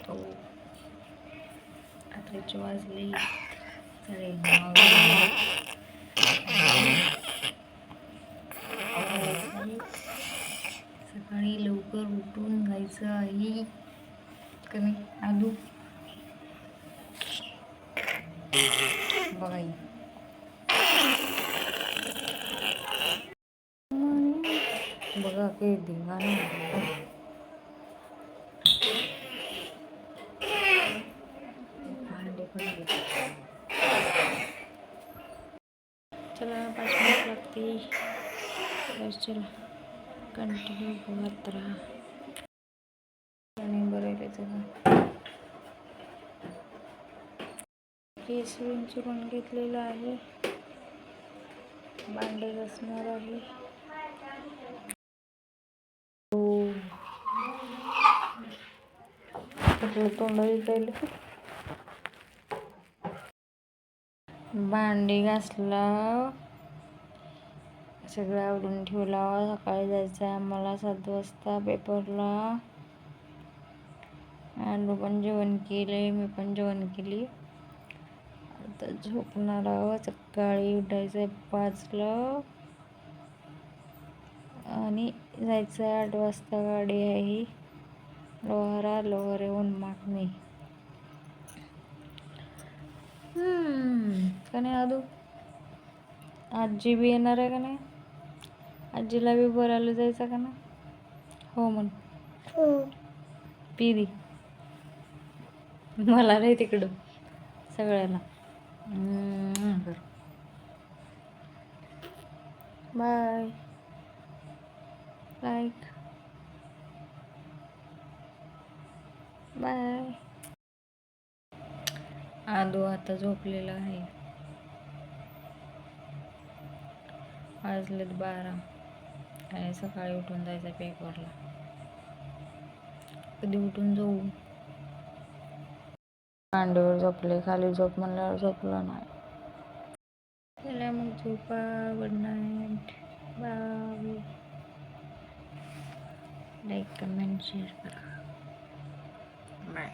हो रात्रीचे वाजले 9:30. सकाळी लवकर उठून जायचं आहे कमी आलू बघा बघा काही धिंगाणा भांडे पडले. चला 5 मिनिट लागते. चला कंटिन्यू बघत राहा आणि बरं त्याचं केस विंचरून घेतलेलं आहे. भांडे घासणार आहे. तोंड विकायला भांडी घासला सगळं आवरून ठेवला. सकाळी जायचं आहे आम्हाला 7 वाजता पेपरला. आलू पण जेवण केले, मी पण जेवण केली. आता झोपणार आहोत. सकाळी उठायचं 5ला आणि जायचं 8 वाजता. गाडी आहे लोहारेहून मागणी. का नाही आदू आजी बी येणार आहे का नाही? आजीला बी बोलायला जायचं का ना? हो म्हण पिरी मला नाही तिकडं सगळ्याला. Bye like bye. आदू आता झोपलेला आहे. वाजलेत 12 आणि सकाळी उठून जायचं पेपरला. कधी उठून जाऊ. मांडीवर झोपले. खाली झोप म्हणल्यावर झोपलं नाही. चला मग झोपा. Good night. Bye. Like comment share करा. बाय.